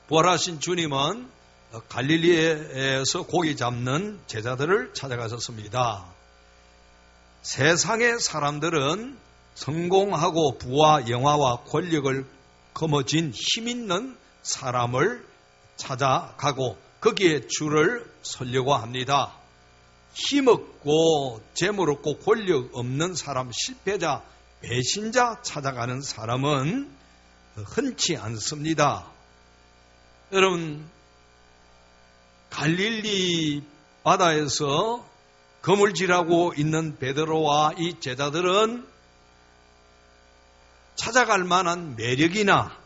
부활하신 주님은 갈릴리에서 고기 잡는 제자들을 찾아가셨습니다. 세상의 사람들은 성공하고 부와 영화와 권력을 거머쥔 힘있는 사람을 찾아가고 거기에 줄을 서려고 합니다. 힘없고 재물 없고 권력 없는 사람, 실패자, 배신자 찾아가는 사람은 흔치 않습니다. 여러분, 갈릴리 바다에서 거물질하고 있는 베드로와 이 제자들은 찾아갈 만한 매력이나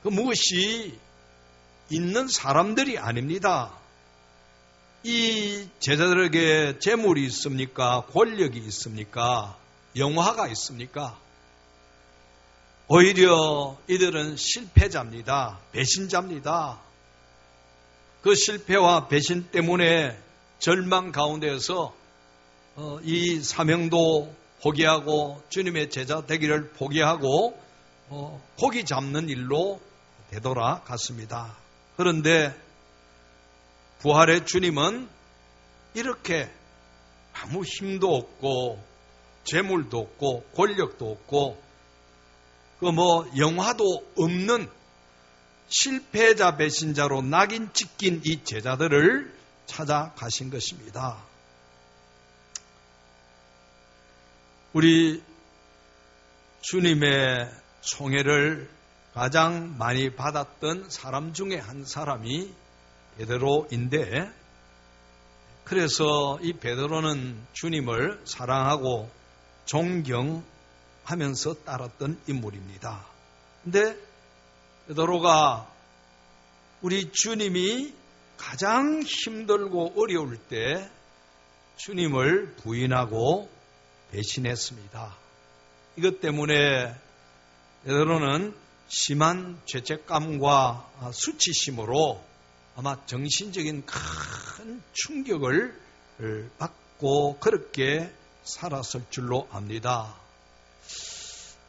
그 무엇이 있는 사람들이 아닙니다. 이 제자들에게 재물이 있습니까? 권력이 있습니까? 영화가 있습니까? 오히려 이들은 실패자입니다. 배신자입니다. 그 실패와 배신 때문에 절망 가운데에서 이 사명도 포기하고 주님의 제자 되기를 포기하고 고기 잡는 일로 되돌아갔습니다. 그런데 부활의 주님은 이렇게 아무 힘도 없고 재물도 없고 권력도 없고 영화도 없는 실패자 배신자로 낙인 찍힌 이 제자들을 찾아가신 것입니다. 우리 주님의 총애를 가장 많이 받았던 사람 중에 한 사람이 베드로인데, 그래서 이 베드로는 주님을 사랑하고 존경하면서 따랐던 인물입니다. 근데 베드로가 우리 주님이 가장 힘들고 어려울 때 주님을 부인하고 배신했습니다. 이것 때문에 베드로는 심한 죄책감과 수치심으로 아마 정신적인 큰 충격을 받고 그렇게 살았을 줄로 압니다.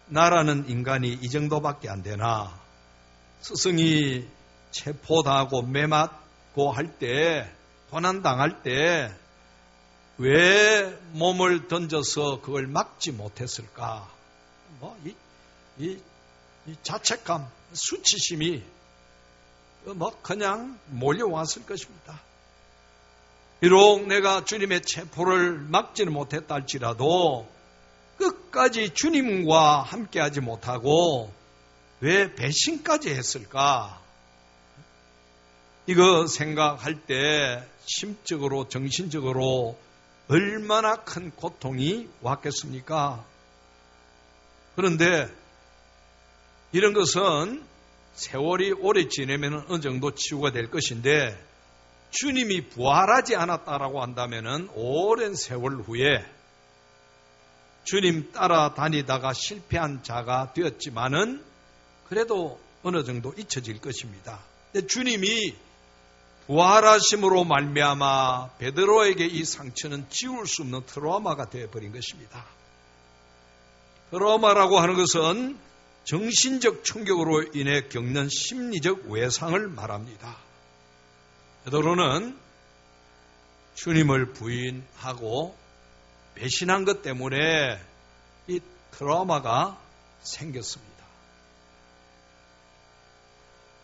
나라는 인간이 이 정도밖에 안 되나? 스승이 체포당하고 매맞고 할 때, 고난당할 때 왜 몸을 던져서 그걸 막지 못했을까? 이 자책감, 수치심이 그냥 몰려왔을 것입니다. 비록 내가 주님의 체포를 막지는 못했다 할지라도 끝까지 주님과 함께하지 못하고 왜 배신까지 했을까? 이거 생각할 때 심적으로 정신적으로 얼마나 큰 고통이 왔겠습니까? 그런데 이런 것은 세월이 오래 지내면 어느 정도 치유가 될 것인데, 주님이 부활하지 않았다라고 한다면 오랜 세월 후에 주님 따라다니다가 실패한 자가 되었지만은 그래도 어느 정도 잊혀질 것입니다. 근데 주님이 부활하심으로 말미암아 베드로에게 이 상처는 지울 수 없는 트라우마가 되어버린 것입니다. 트라우마라고 하는 것은 정신적 충격으로 인해 겪는 심리적 외상을 말합니다. 베드로는 주님을 부인하고 배신한 것 때문에 이 트라우마가 생겼습니다.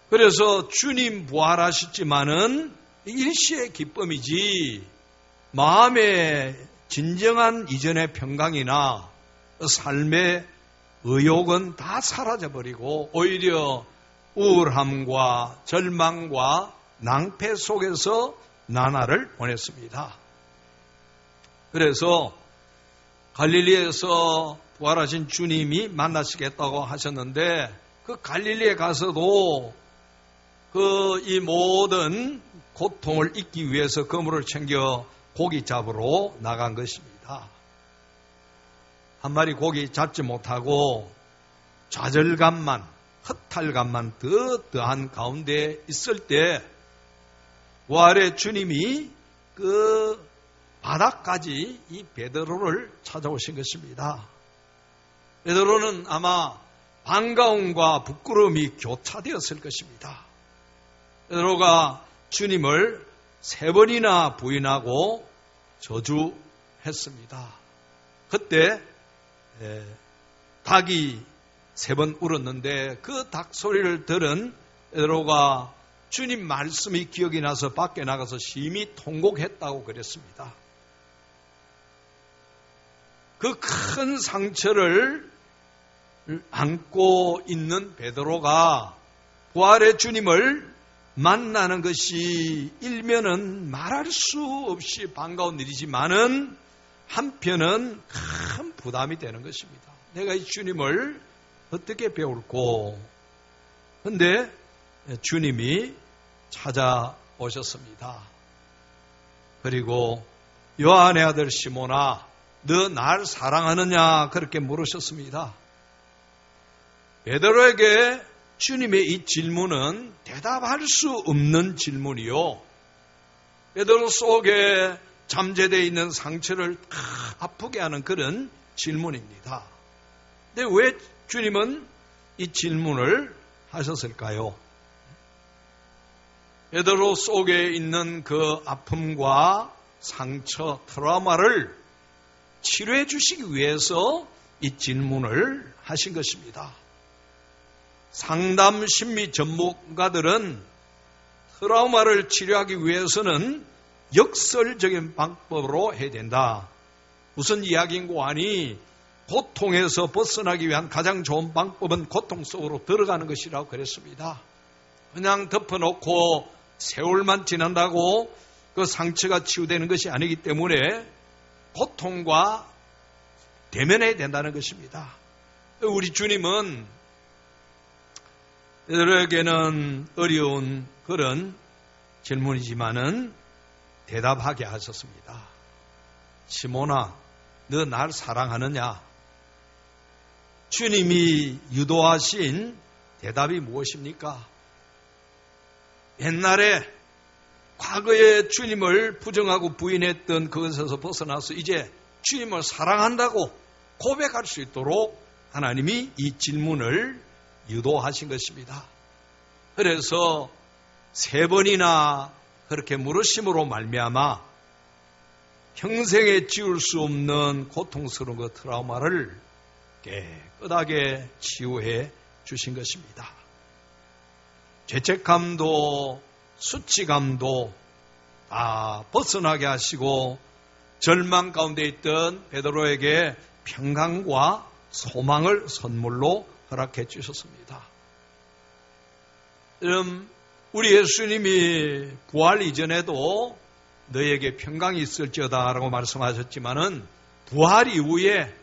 그래서 주님 부활하셨지만은 일시의 기쁨이지 마음의 진정한 이전의 평강이나 삶의 의욕은 다 사라져버리고 오히려 우울함과 절망과 낭패 속에서 나날을 보냈습니다. 그래서 갈릴리에서 부활하신 주님이 만나시겠다고 하셨는데 그 갈릴리에 가서도 이 모든 고통을 잊기 위해서 그물을 챙겨 고기 잡으러 나간 것입니다. 한 마리 고기 잡지 못하고 좌절감만, 허탈감만 더한 가운데 있을 때 부활의 주님이 그 바닥까지 이 베드로를 찾아오신 것입니다. 베드로는 아마 반가움과 부끄러움이 교차되었을 것입니다. 베드로가 주님을 3번이나 부인하고 저주했습니다. 그때 닭이 3번 울었는데 그 닭 소리를 들은 베드로가 주님 말씀이 기억이 나서 밖에 나가서 심히 통곡했다고 그랬습니다. 그 큰 상처를 안고 있는 베드로가 부활의 주님을 만나는 것이 일면은 말할 수 없이 반가운 일이지만은 한편은 큰 부담이 되는 것입니다. 내가 이 주님을 어떻게 배울고? 그런데 주님이 찾아오셨습니다. 그리고 요한의 아들 시몬아, 너 날 사랑하느냐? 그렇게 물으셨습니다. 베드로에게 주님의 이 질문은 대답할 수 없는 질문이요. 베드로 속에 잠재되어 있는 상처를 아프게 하는 그런 질문입니다. 근데 왜 주님은 이 질문을 하셨을까요? 베드로 속에 있는 그 아픔과 상처, 트라우마를 치료해 주시기 위해서 이 질문을 하신 것입니다. 상담 심리 전문가들은 트라우마를 치료하기 위해서는 역설적인 방법으로 해야 된다. 무슨 이야기인고 하니 고통에서 벗어나기 위한 가장 좋은 방법은 고통 속으로 들어가는 것이라고 그랬습니다. 그냥 덮어놓고 세월만 지난다고 그 상처가 치유되는 것이 아니기 때문에 고통과 대면해야 된다는 것입니다. 우리 주님은 여러에게는 어려운 그런 질문이지만은 대답하게 하셨습니다. 시몬아, 너 날 사랑하느냐? 주님이 유도하신 대답이 무엇입니까? 옛날에 과거에 주님을 부정하고 부인했던 그것에서 벗어나서 이제 주님을 사랑한다고 고백할 수 있도록 하나님이 이 질문을 유도하신 것입니다. 그래서 3번이나 그렇게 물으심으로 말미암아 평생에 지울 수 없는 고통스러운 그 트라우마를 깨끗하게 치유해 주신 것입니다. 죄책감도 수치감도 다 벗어나게 하시고 절망 가운데 있던 베드로에게 평강과 소망을 선물로 허락해 주셨습니다. 그럼 우리 예수님이 부활 이전에도 너에게 평강이 있을지어다 라고 말씀하셨지만은 부활 이후에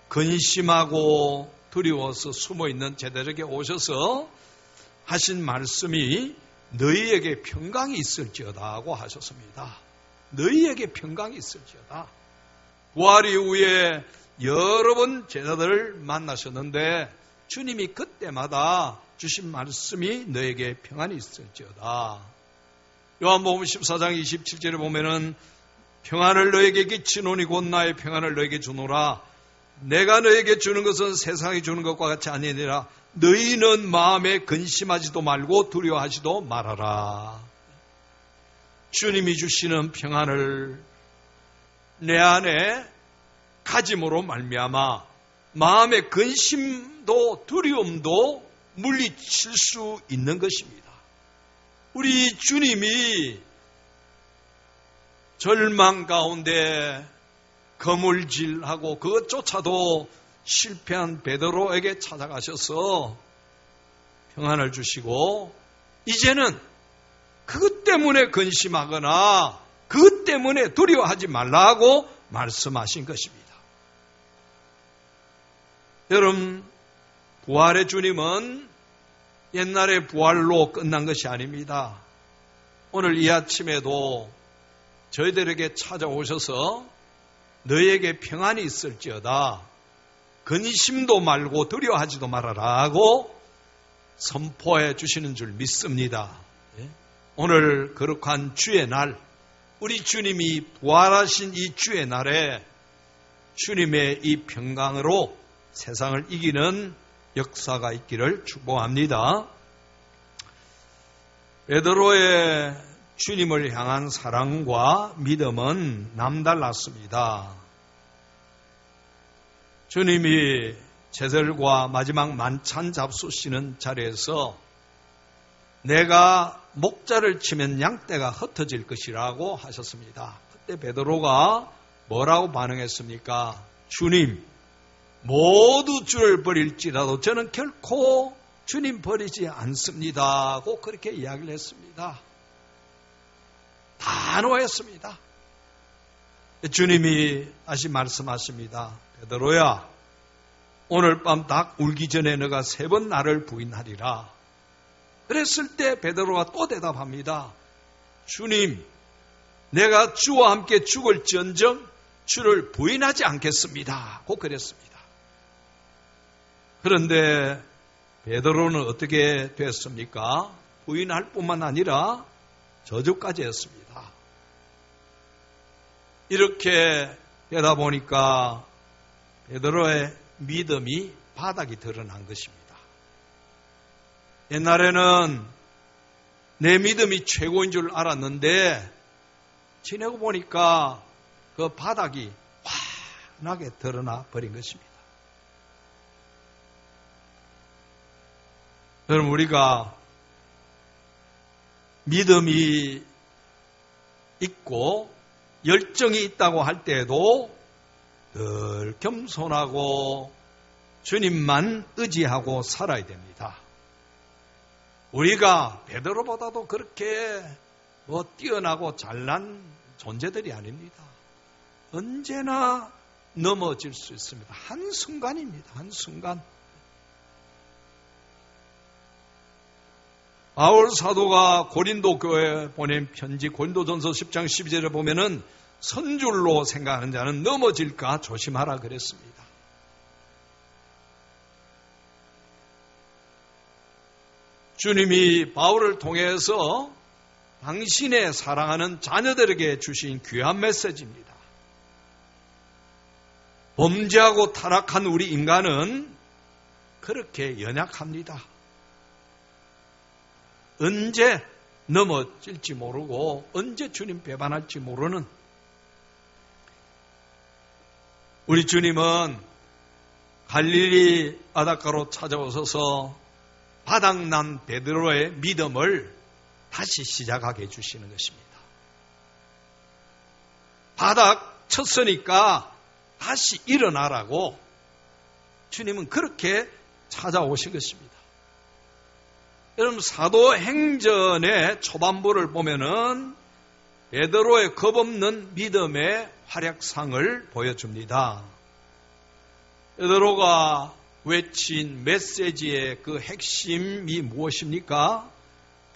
근심하고 두려워서 숨어있는 제자들에게 오셔서 하신 말씀이 너희에게 평강이 있을지어다 하고 하셨습니다. 너희에게 평강이 있을지어다. 부활 이후에 여러 번 제자들을 만나셨는데 주님이 그때마다 주신 말씀이 너에게 평안이 있을지어다. 요한복음 14장 27절에 보면은 평안을 너에게 끼치노니 곧 나의 평안을 너에게 주노라. 내가 너에게 주는 것은 세상이 주는 것과 같이 아니니라. 너희는 마음에 근심하지도 말고 두려워하지도 말아라. 주님이 주시는 평안을 내 안에 가짐으로 말미암아 마음의 근심도 두려움도 물리칠 수 있는 것입니다. 우리 주님이 절망 가운데 거물질하고 그것조차도 실패한 베드로에게 찾아가셔서 평안을 주시고 이제는 그것 때문에 근심하거나 그것 때문에 두려워하지 말라고 말씀하신 것입니다. 여러분, 부활의 주님은 옛날의 부활로 끝난 것이 아닙니다. 오늘 이 아침에도 저희들에게 찾아오셔서 너희에게 평안이 있을지어다. 근심도 말고 두려워하지도 말아라 하고 선포해 주시는 줄 믿습니다. 오늘 거룩한 주의 날, 우리 주님이 부활하신 이 주의 날에 주님의 이 평강으로 세상을 이기는 역사가 있기를 축복합니다. 베드로의 주님을 향한 사랑과 믿음은 남달랐습니다. 주님이 제절과 마지막 만찬 잡수시는 자리에서 내가 목자를 치면 양떼가 흩어질 것이라고 하셨습니다. 그때 베드로가 뭐라고 반응했습니까? 주님, 모두 주를 버릴지라도 저는 결코 주님 버리지 않습니다. 고 그렇게 이야기를 했습니다. 단호했습니다. 주님이 다시 말씀하십니다. 베드로야, 오늘 밤 닭 울기 전에 너가 3번 나를 부인하리라. 그랬을 때 베드로가 또 대답합니다. 주님, 내가 주와 함께 죽을지언정 주를 부인하지 않겠습니다. 고 그랬습니다. 그런데 베드로는 어떻게 됐습니까? 부인할 뿐만 아니라 저주까지 했습니다. 이렇게 되다 보니까 베드로의 믿음이 바닥이 드러난 것입니다. 옛날에는 내 믿음이 최고인 줄 알았는데 지내고 보니까 그 바닥이 환하게 드러나 버린 것입니다. 여러분, 우리가 믿음이 있고 열정이 있다고 할 때에도 늘 겸손하고 주님만 의지하고 살아야 됩니다. 우리가 베드로보다도 그렇게 뛰어나고 잘난 존재들이 아닙니다. 언제나 넘어질 수 있습니다. 한순간입니다. 한순간. 바울 사도가 고린도 교회에 보낸 편지 고린도전서 10장 12절에 보면은 선줄로 생각하는 자는 넘어질까 조심하라 그랬습니다. 주님이 바울을 통해서 당신의 사랑하는 자녀들에게 주신 귀한 메시지입니다. 범죄하고 타락한 우리 인간은 그렇게 연약합니다. 언제 넘어질지 모르고 언제 주님 배반할지 모르는 우리 주님은 갈릴리 바닷가로 찾아오셔서 바닥난 베드로의 믿음을 다시 시작하게 해주시는 것입니다. 바닥 쳤으니까 다시 일어나라고 주님은 그렇게 찾아오신 것입니다. 여러분, 사도행전의 초반부를 보면은 베드로의 겁없는 믿음의 활약상을 보여줍니다. 베드로가 외친 메시지의 그 핵심이 무엇입니까?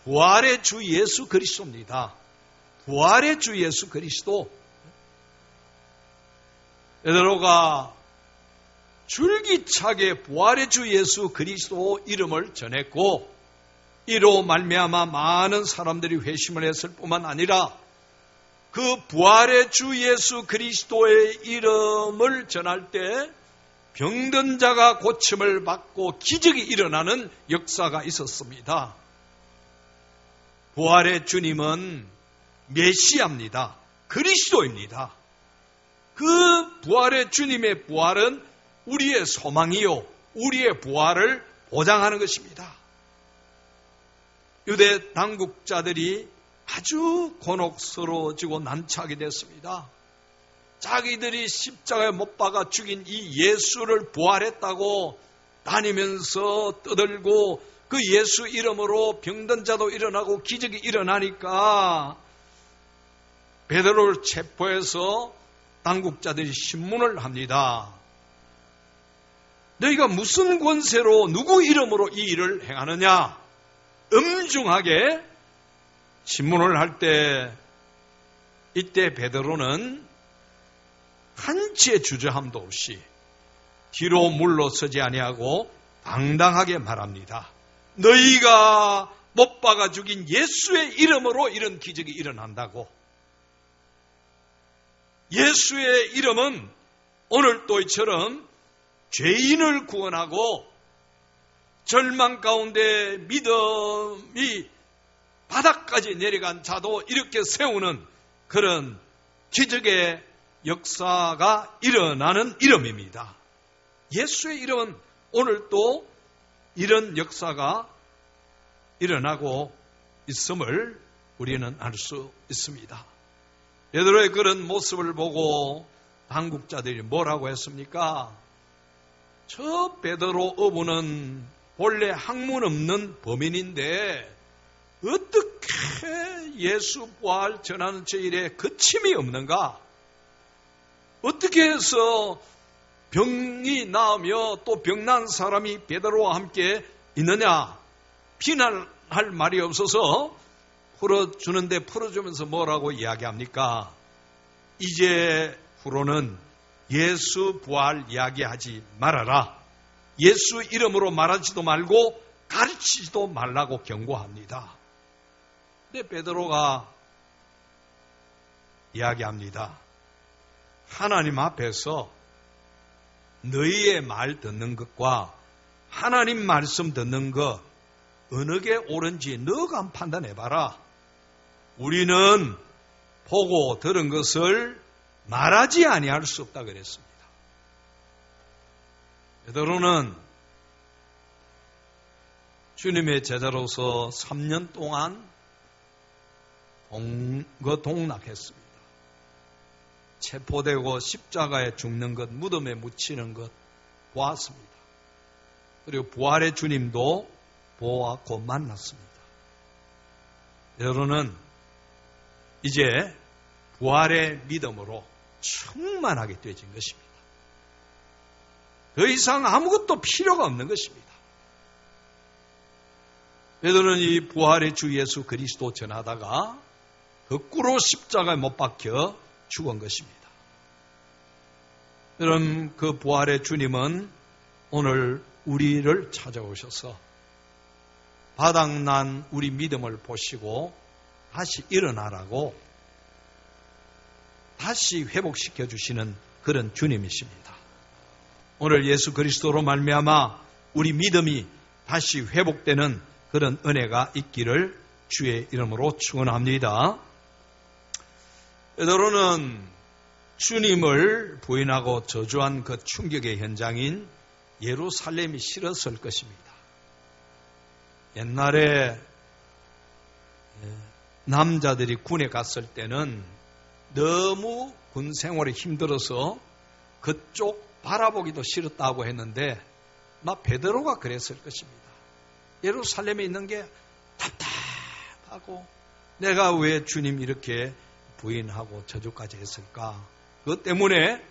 부활의 주 예수 그리스도입니다. 부활의 주 예수 그리스도. 베드로가 줄기차게 부활의 주 예수 그리스도 이름을 전했고 이로 말미암아 많은 사람들이 회심을 했을 뿐만 아니라 그 부활의 주 예수 그리스도의 이름을 전할 때 병든 자가 고침을 받고 기적이 일어나는 역사가 있었습니다. 부활의 주님은 메시아입니다. 그리스도입니다. 그 부활의 주님의 부활은 우리의 소망이요, 우리의 부활을 보장하는 것입니다. 유대 당국자들이 아주 곤혹스러워지고 난처하게 됐습니다. 자기들이 십자가에 못 박아 죽인 이 예수를 부활했다고 다니면서 떠들고 그 예수 이름으로 병든 자도 일어나고 기적이 일어나니까 베드로를 체포해서 당국자들이 신문을 합니다. 너희가 무슨 권세로 누구 이름으로 이 일을 행하느냐? 엄중하게 신문을 할 때 이때 베드로는 한치의 주저함도 없이 뒤로 물러서지 아니하고 당당하게 말합니다. 너희가 못 박아 죽인 예수의 이름으로 이런 기적이 일어난다고. 예수의 이름은 오늘도 이처럼 죄인을 구원하고 절망 가운데 믿음이 바닥까지 내려간 자도 이렇게 세우는 그런 기적의 역사가 일어나는 이름입니다. 예수의 이름은 오늘 또 이런 역사가 일어나고 있음을 우리는 알 수 있습니다. 베드로의 그런 모습을 보고 당국자들이 뭐라고 했습니까? 저 베드로 어부는 본래 학문 없는 범인인데 어떻게 예수 부활 전하는 저 일에 거침이 없는가? 어떻게 해서 병이 나으며 또 병난 사람이 베드로와 함께 있느냐? 비난할 말이 없어서 풀어주는데 풀어주면서 뭐라고 이야기합니까? 이제 후로는 예수 부활 이야기하지 말아라. 예수 이름으로 말하지도 말고 가르치지도 말라고 경고합니다. 근데 베드로가 이야기합니다. 하나님 앞에서 너희의 말 듣는 것과 하나님 말씀 듣는 것 어느 게 옳은지 너가 한번 판단해봐라. 우리는 보고 들은 것을 말하지 아니할 수 없다 그랬습니다. 베드로는 주님의 제자로서 3년 동안 동거동락했습니다. 체포되고 십자가에 죽는 것, 무덤에 묻히는 것 보았습니다. 그리고 부활의 주님도 보았고 만났습니다. 여러분은 이제 부활의 믿음으로 충만하게 되어진 것입니다. 더 이상 아무것도 필요가 없는 것입니다. 베드로는 이 부활의 주 예수 그리스도 전하다가 거꾸로 십자가에 못 박혀 죽은 것입니다. 여러분, 그 부활의 주님은 오늘 우리를 찾아오셔서 바닥난 우리 믿음을 보시고 다시 일어나라고 다시 회복시켜 주시는 그런 주님이십니다. 오늘 예수 그리스도로 말미암아 우리 믿음이 다시 회복되는 그런 은혜가 있기를 주의 이름으로 축원합니다. 베드로는 주님을 부인하고 저주한 그 충격의 현장인 예루살렘이 싫었을 것입니다. 옛날에 남자들이 군에 갔을 때는 너무 군 생활이 힘들어서 그쪽 바라보기도 싫었다고 했는데 아마 베드로가 그랬을 것입니다. 예루살렘에 있는 게 답답하고 내가 왜 주님 이렇게 부인하고 저주까지 했을까? 그것 때문에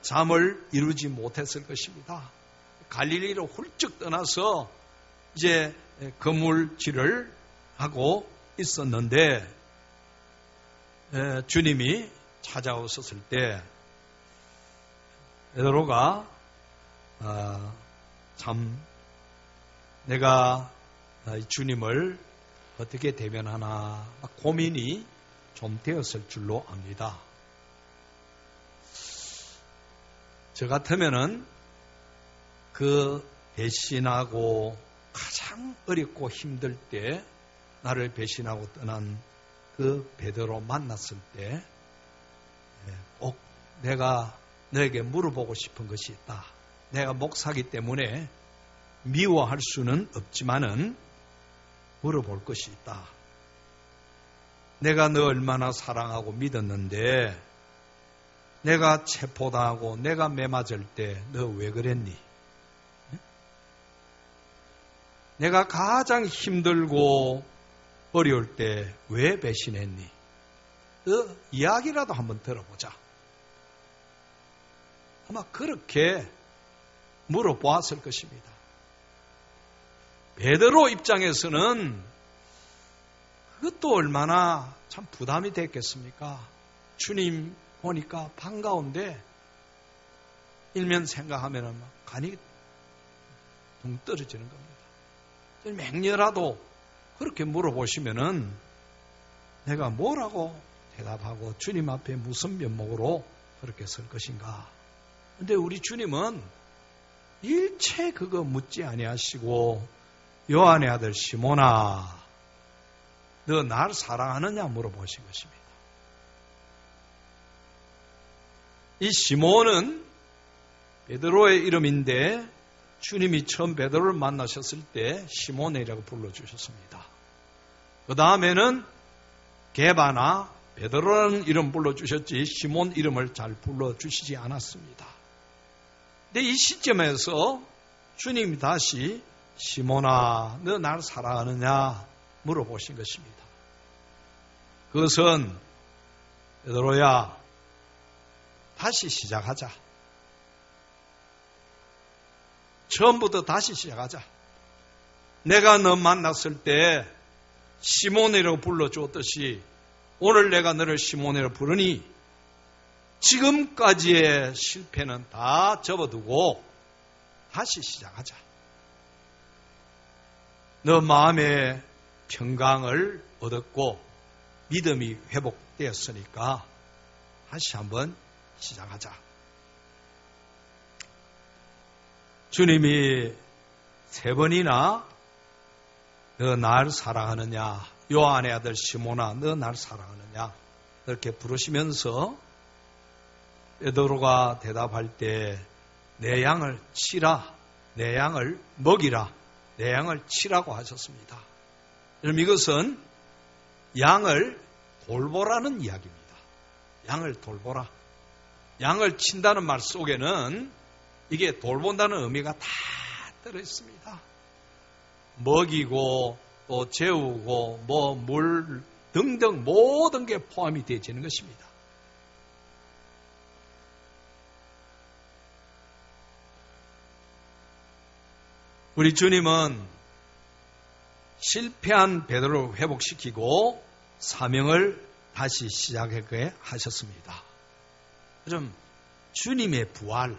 잠을 이루지 못했을 것입니다. 갈릴리로 훌쩍 떠나서 이제 거물질을 하고 있었는데 주님이 찾아오셨을 때 베드로가 참 내가 주님을 어떻게 대변하나 고민이 좀 되었을 줄로 압니다. 저 같으면은 그 배신하고 가장 어렵고 힘들 때 나를 배신하고 떠난 그 베드로 만났을 때 꼭 내가 너에게 물어보고 싶은 것이 있다. 내가 목사기 때문에 미워할 수는 없지만은 물어볼 것이 있다. 내가 너 얼마나 사랑하고 믿었는데 내가 체포당하고 내가 매맞을 때 너 왜 그랬니? 내가 가장 힘들고 어려울 때 왜 배신했니? 그 이야기라도 한번 들어보자. 아마 그렇게 물어보았을 것입니다. 베드로 입장에서는 그것도 얼마나 참 부담이 됐겠습니까? 주님 보니까 반가운데 일면 생각하면 간이 둥 떨어지는 겁니다. 맹렬하도 그렇게 물어보시면은 내가 뭐라고 대답하고 주님 앞에 무슨 면목으로 그렇게 설 것인가? 근데 우리 주님은 일체 그거 묻지 아니하시고 요한의 아들 시몬아 너 날 사랑하느냐 물어보신 것입니다. 이 시몬은 베드로의 이름인데 주님이 처음 베드로를 만나셨을 때 시몬이라고 불러주셨습니다. 그 다음에는 게바나 베드로라는 이름 불러주셨지 시몬 이름을 잘 불러주시지 않았습니다. 근데 이 시점에서 주님이 다시 시몬아 너 날 사랑하느냐 물어보신 것입니다. 그것은 베드로야 다시 시작하자. 처음부터 다시 시작하자. 내가 너 만났을 때 시몬이라고 불러주었듯이 오늘 내가 너를 시몬이라고 부르니 지금까지의 실패는 다 접어두고 다시 시작하자. 너 마음의 평강을 얻었고 믿음이 회복되었으니까 다시 한번 시작하자. 주님이 3번이나 너 날 사랑하느냐, 요한의 아들 시몬아 너 날 사랑하느냐 이렇게 부르시면서 베드로가 대답할 때 내 양을 치라, 내 양을 먹이라, 내 양을 치라고 하셨습니다. 그럼 이것은 양을 돌보라는 이야기입니다. 양을 돌보라. 양을 친다는 말 속에는 이게 돌본다는 의미가 다 들어있습니다. 먹이고 또 재우고 물 등등 모든 게 포함이 되어지는 것입니다. 우리 주님은 실패한 베드로를 회복시키고 사명을 다시 시작하게 하셨습니다. 그럼 주님의 부활,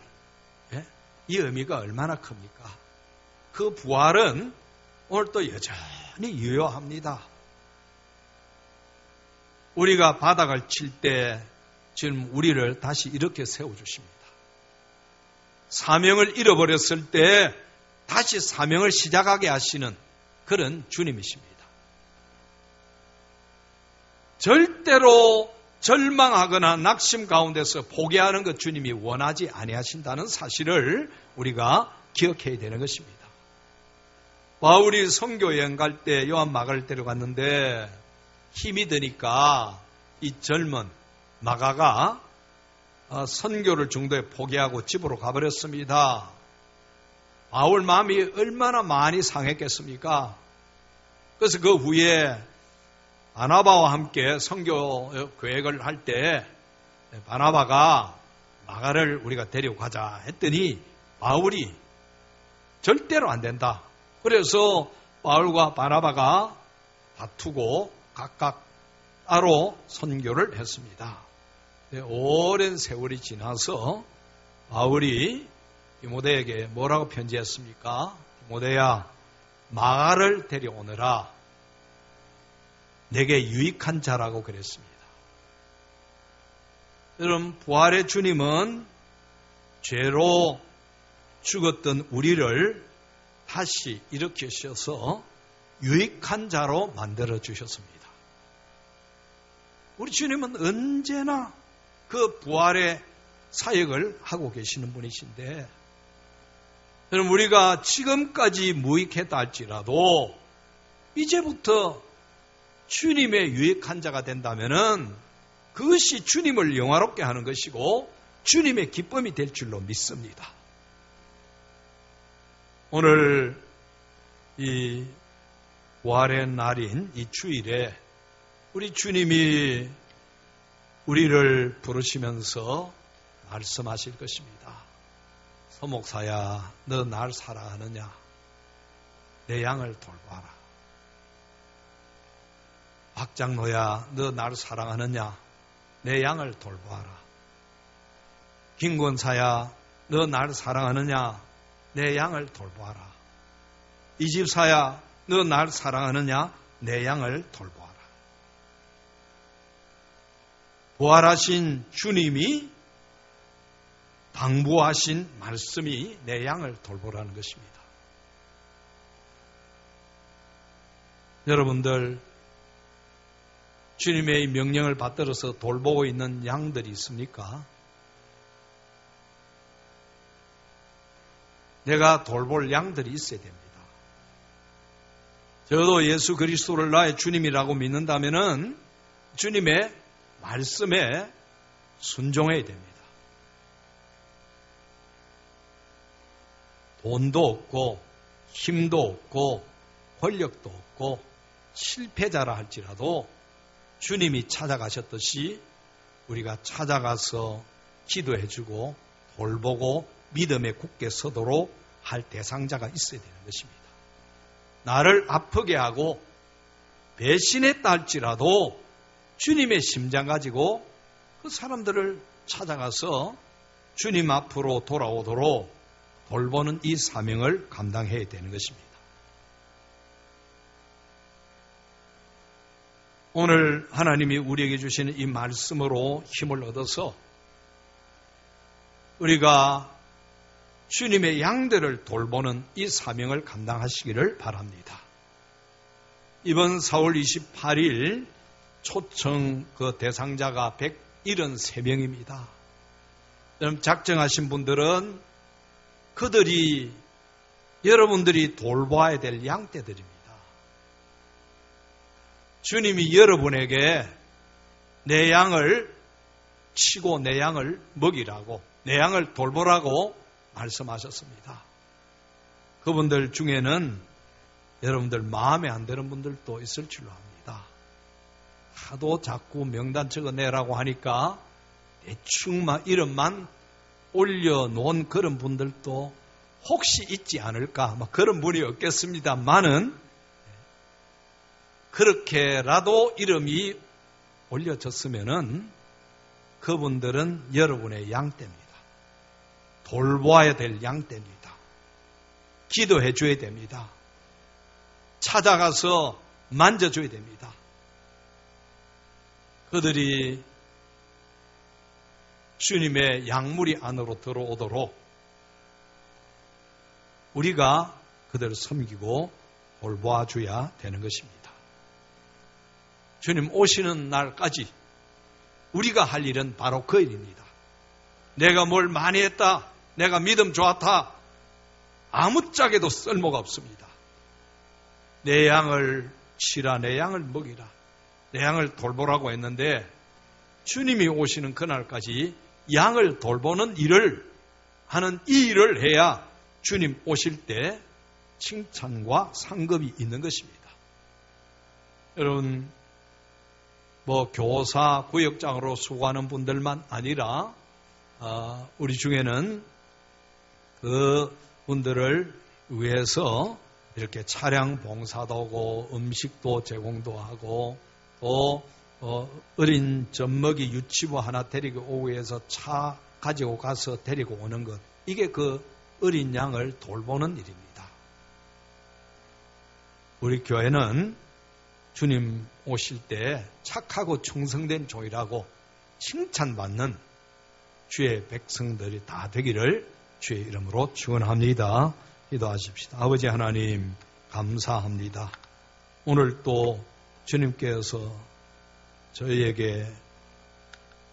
이 의미가 얼마나 큽니까? 그 부활은 오늘 또 여전히 유효합니다. 우리가 바닥을 칠 때 지금 우리를 다시 이렇게 세워주십니다. 사명을 잃어버렸을 때 다시 사명을 시작하게 하시는 그런 주님이십니다. 절대로 절망하거나 낙심 가운데서 포기하는 것 주님이 원하지 아니하신다는 사실을 우리가 기억해야 되는 것입니다. 바울이 선교 여행 갈 때 요한 마가를 데려갔는데 힘이 드니까 이 젊은 마가가 선교를 중도에 포기하고 집으로 가버렸습니다. 바울 마음이 얼마나 많이 상했겠습니까? 그래서 그 후에 바나바와 함께 선교 계획을 할 때 바나바가 마가를 우리가 데려가자 했더니 바울이 절대로 안 된다. 그래서 바울과 바나바가 다투고 각각 따로 선교를 했습니다. 오랜 세월이 지나서 바울이 디모데에게 뭐라고 편지했습니까? 디모데야, 마가를 데려오너라. 내게 유익한 자라고 그랬습니다. 여러분, 부활의 주님은 죄로 죽었던 우리를 다시 일으키셔서 유익한 자로 만들어 주셨습니다. 우리 주님은 언제나 그 부활의 사역을 하고 계시는 분이신데, 여러분, 우리가 지금까지 무익했다 할지라도 이제부터 주님의 유익한 자가 된다면은 그것이 주님을 영화롭게 하는 것이고 주님의 기쁨이 될 줄로 믿습니다. 오늘 이 부활의 날인 이 주일에 우리 주님이 우리를 부르시면서 말씀하실 것입니다. 서목사야, 너 날 사랑하느냐? 내 양을 돌봐라. 박장로야, 너 날 사랑하느냐? 내 양을 돌봐라. 김권사야, 너 날 사랑하느냐? 내 양을 돌봐라. 이집사야, 너 날 사랑하느냐? 내 양을 돌봐라. 부활하신 주님이 당부하신 말씀이 내 양을 돌보라는 것입니다. 여러분들, 주님의 명령을 받들어서 돌보고 있는 양들이 있습니까? 내가 돌볼 양들이 있어야 됩니다. 저도 예수 그리스도를 나의 주님이라고 믿는다면은 주님의 말씀에 순종해야 됩니다. 돈도 없고 힘도 없고 권력도 없고 실패자라 할지라도 주님이 찾아가셨듯이 우리가 찾아가서 기도해주고 돌보고 믿음에 굳게 서도록 할 대상자가 있어야 되는 것입니다. 나를 아프게 하고 배신했다 할지라도 주님의 심장 가지고 그 사람들을 찾아가서 주님 앞으로 돌아오도록 돌보는 이 사명을 감당해야 되는 것입니다. 오늘 하나님이 우리에게 주시는 이 말씀으로 힘을 얻어서 우리가 주님의 양들을 돌보는 이 사명을 감당하시기를 바랍니다. 이번 4월 28일 초청 그 대상자가 173명입니다. 여러분 작정하신 분들은 그들이 여러분들이 돌봐야 될 양떼들입니다. 주님이 여러분에게 내 양을 치고 내 양을 먹이라고 내 양을 돌보라고 말씀하셨습니다. 그분들 중에는 여러분들 마음에 안 드는 분들도 있을 줄로 압니다. 하도 자꾸 명단 적어내라고 하니까 대충 이름만 올려놓은 그런 분들도 혹시 있지 않을까 그런 분이 없겠습니다만은 그렇게라도 이름이 올려졌으면은 그분들은 여러분의 양떼입니다. 돌보아야 될 양떼입니다. 기도해 줘야 됩니다. 찾아가서 만져줘야 됩니다. 그들이 주님의 양무리 안으로 들어오도록 우리가 그들을 섬기고 돌보아 줘야 되는 것입니다. 주님 오시는 날까지 우리가 할 일은 바로 그 일입니다. 내가 뭘 많이 했다, 내가 믿음 좋았다, 아무짝에도 쓸모가 없습니다. 내 양을 치라, 내 양을 먹이라, 내 양을 돌보라고 했는데 주님이 오시는 그날까지 양을 돌보는 일을 하는 이 일을 해야 주님 오실 때 칭찬과 상급이 있는 것입니다. 여러분 교사, 구역장으로 수고하는 분들만 아니라 우리 중에는 그 분들을 위해서 이렇게 차량 봉사도 하고 음식도 제공도 하고 또 어린 젖먹이 유치부 하나 데리고 오기 위해서 차 가지고 가서 데리고 오는 것, 이게 그 어린 양을 돌보는 일입니다. 우리 교회는 주님 오실 때 착하고 충성된 종이라고 칭찬받는 주의 백성들이 다 되기를 주의 이름으로 축원합니다. 기도하십시다. 아버지 하나님 감사합니다. 오늘 또 주님께서 저희에게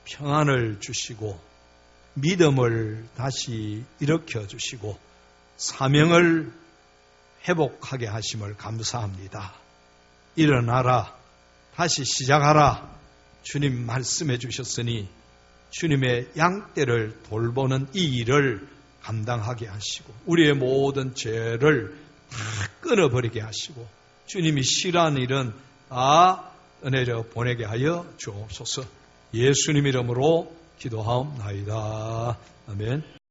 평안을 주시고 믿음을 다시 일으켜 주시고 사명을 회복하게 하심을 감사합니다. 일어나라, 다시 시작하라. 주님 말씀해 주셨으니 주님의 양떼를 돌보는 이 일을 감당하게 하시고 우리의 모든 죄를 다 끊어버리게 하시고 주님이 싫어하는 일은 다 은혜로 보내게 하여 주옵소서. 예수님 이름으로 기도하옵나이다. 아멘.